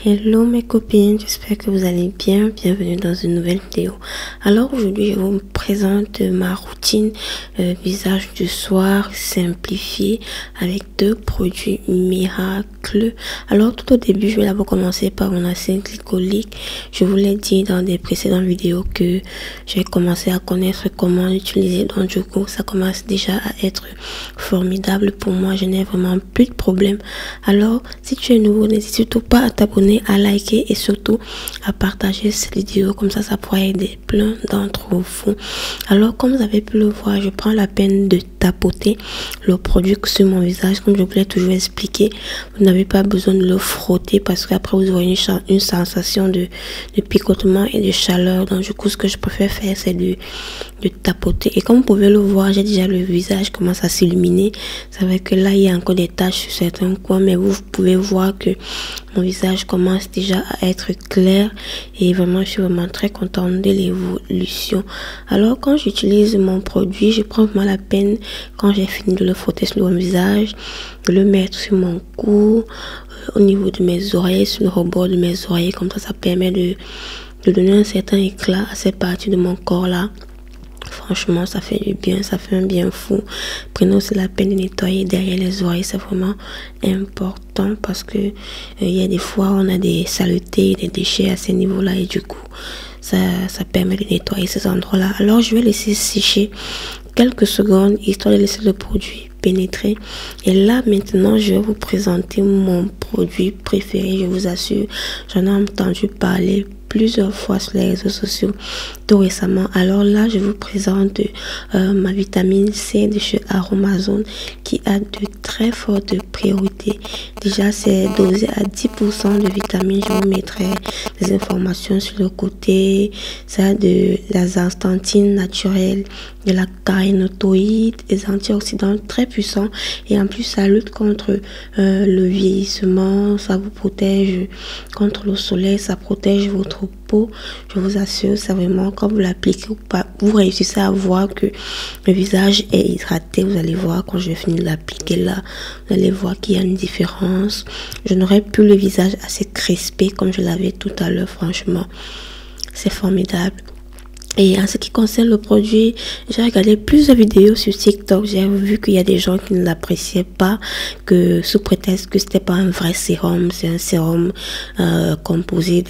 Hello mes copines, j'espère que vous allez bien. Bienvenue dans une nouvelle vidéo. Alors aujourd'hui, je vous présente ma routine visage du soir simplifiée avec deux produits miracles. Alors tout au début, je vais d'abord commencer par mon acide glycolique. Je vous l'ai dit dans des précédentes vidéos que j'ai commencé à connaître comment l'utiliser. Donc du coup, ça commence déjà à être formidable pour moi. Je n'ai vraiment plus de problème. Alors si tu es nouveau, n'hésite surtout pas à t'abonner, à liker et surtout à partager cette vidéo, comme ça pourra aider plein d'entre vous. Alors comme vous avez pu le voir, je prends la peine de tapoter le produit sur mon visage. Comme je vous l'ai toujours expliqué, vous n'avez pas besoin de le frotter parce qu'après vous aurez une sensation de picotement et de chaleur. Donc du coup, ce que je préfère faire, c'est de tapoter. Et comme vous pouvez le voir, j'ai déjà le visage commence à s'illuminer. C'est vrai que là il y a encore des taches sur certains coins, mais vous pouvez voir que mon visage commence déjà à être clair et vraiment je suis vraiment très contente de l'évolution. Alors quand j'utilise mon produit, je prends vraiment la peine, quand j'ai fini de le frotter sur mon visage, de le mettre sur mon cou, au niveau de mes oreilles, sur le rebord de mes oreilles. Comme ça permet de donner un certain éclat à cette partie de mon corps là. Franchement, ça fait du bien, ça fait un bien fou. Prenez aussi la peine de nettoyer derrière les oreilles, c'est vraiment important parce que il y a des fois on a des saletés, des déchets à ces niveaux-là et du coup, ça permet de nettoyer ces endroits-là. Alors, je vais laisser sécher quelques secondes histoire de laisser le produit pénétrer. Et là, maintenant, je vais vous présenter mon produit préféré. Je vous assure, j'en ai entendu parler plusieurs fois sur les réseaux sociaux tout récemment. Alors là, je vous présente ma vitamine C de chez Aromazone qui a de très fortes priorités. Déjà, c'est dosé à 10% de vitamines. Je vous mettrai des informations sur le côté. Ça a de la zeaxanthine naturelle, de la carynotoïde, des antioxydants très puissants et en plus ça lutte contre le vieillissement, ça vous protège contre le soleil, ça protège votre peau. Je vous assure, c'est vraiment quand vous l'appliquez ou pas, vous réussissez à voir que le visage est hydraté. Vous allez voir quand je vais finir de l'appliquer là, vous allez voir qu'il y a une différence. Je n'aurai plus le visage assez crispé comme je l'avais tout à l'heure. Franchement, c'est formidable. Et en ce qui concerne le produit, j'ai regardé plusieurs vidéos sur TikTok. J'ai vu qu'il y a des gens qui ne l'appréciaient pas, que sous prétexte que c'était pas un vrai sérum, c'est un sérum composé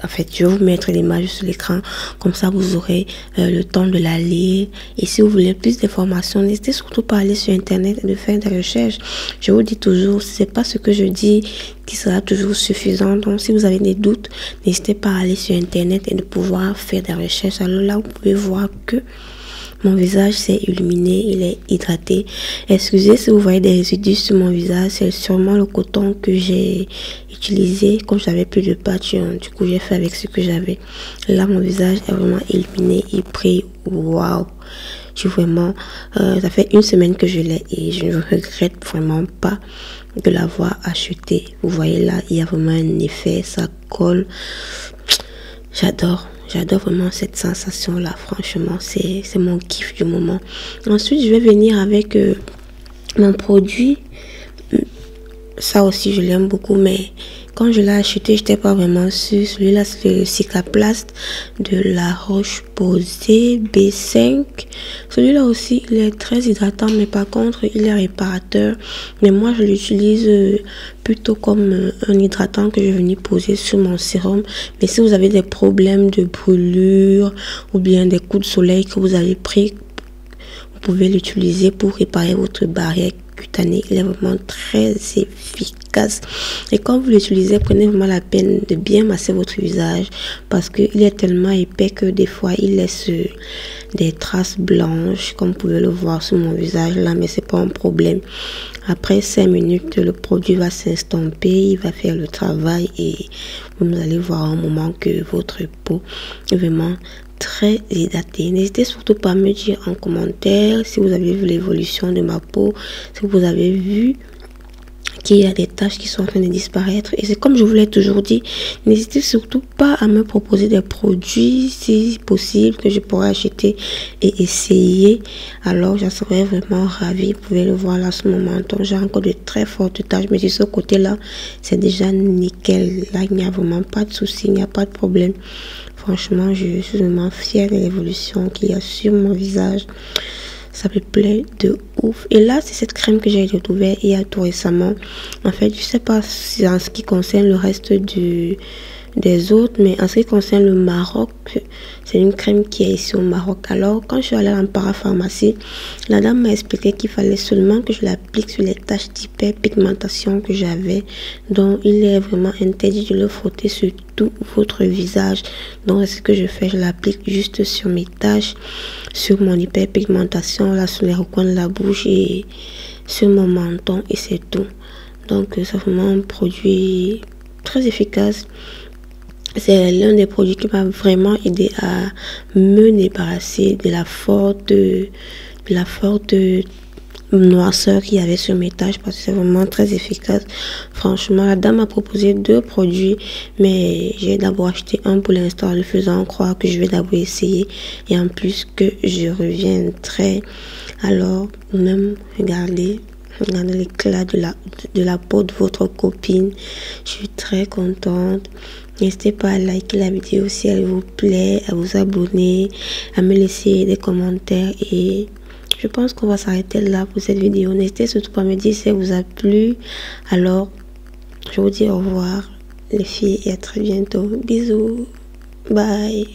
en fait, je vais vous mettre l'image sur l'écran, comme ça vous aurez le temps de la lire. Et si vous voulez plus d'informations, n'hésitez surtout pas à aller sur internet et de faire des recherches. Je vous dis toujours, c'est pas ce que je dis qui sera toujours suffisant. Donc si vous avez des doutes, n'hésitez pas à aller sur internet et de pouvoir faire des recherches. Alors là, vous pouvez voir que mon visage s'est illuminé, il est hydraté. Excusez si vous voyez des résidus sur mon visage, c'est sûrement le coton que j'ai utilisé. Comme j'avais plus de patch, du coup j'ai fait avec ce que j'avais. Là, mon visage est vraiment illuminé, il brille. Waouh! Je suis vraiment, ça fait une semaine que je l'ai et je ne regrette vraiment pas de l'avoir acheté. Vous voyez là, il y a vraiment un effet, ça colle. J'adore vraiment cette sensation là. Franchement, c'est mon kiff du moment. Ensuite, je vais venir avec mon produit. Ça aussi, je l'aime beaucoup, mais quand je l'ai acheté, je n'étais pas vraiment sûre. Celui-là, c'est le Cicaplast de La Roche-Posay B5. Celui-là aussi, il est très hydratant, mais par contre, il est réparateur. Mais moi, je l'utilise plutôt comme un hydratant que je vais venir poser sur mon sérum. Mais si vous avez des problèmes de brûlure ou bien des coups de soleil que vous avez pris, vous pouvez l'utiliser pour réparer votre barrière cutanée. Il est vraiment très efficace. Et quand vous l'utilisez, prenez vraiment la peine de bien masser votre visage parce qu'il est tellement épais que des fois il laisse des traces blanches, comme vous pouvez le voir sur mon visage là, mais c'est pas un problème. Après 5 minutes, le produit va s'estomper, il va faire le travail et vous allez voir un moment que votre peau est vraiment très hydratée. N'hésitez surtout pas à me dire en commentaire si vous avez vu l'évolution de ma peau, si vous avez vu qu'il y a des tâches qui sont en train de disparaître. Et c'est comme je vous l'ai toujours dit, n'hésitez surtout pas à me proposer des produits si possible que je pourrais acheter et essayer. Alors j'en serais vraiment ravie. Vous pouvez le voir là à ce moment. Donc j'ai encore de très fortes tâches, mais de ce côté là c'est déjà nickel. Là il n'y a vraiment pas de souci, il n'y a pas de problème. Franchement, je suis vraiment fière de l'évolution qu'il y a sur mon visage. Ça me plaît de ouf. Et là, c'est cette crème que j'ai retrouvée il y a tout récemment. En fait, je sais pas si en ce qui concerne le reste des autres, mais en ce qui concerne le Maroc, c'est une crème qui est ici au Maroc. Alors, quand je suis allée en parapharmacie, la dame m'a expliqué qu'il fallait seulement que je l'applique sur les taches d'hyperpigmentation que j'avais. Donc, il est vraiment interdit de le frotter sur tout votre visage. Donc, c'est ce que je fais. Je l'applique juste sur mes taches, sur mon hyperpigmentation, là, sur les recoins de la bouche et sur mon menton. Et c'est tout. Donc, c'est vraiment un produit très efficace. C'est l'un des produits qui m'a vraiment aidé à me débarrasser de la forte noirceur qu'il y avait sur mes taches, parce que c'est vraiment très efficace. Franchement, la dame m'a proposé 2 produits, mais j'ai d'abord acheté un pour l'instant, en lui faisant croire que je vais d'abord essayer et en plus que je reviendrai. Alors, même regardez l'éclat de la peau de votre copine. Je suis très contente. N'hésitez pas à liker la vidéo si elle vous plaît, à vous abonner, à me laisser des commentaires. Et je pense qu'on va s'arrêter là pour cette vidéo. N'hésitez surtout pas à me dire si elle vous a plu. Alors, je vous dis au revoir les filles et à très bientôt. Bisous. Bye.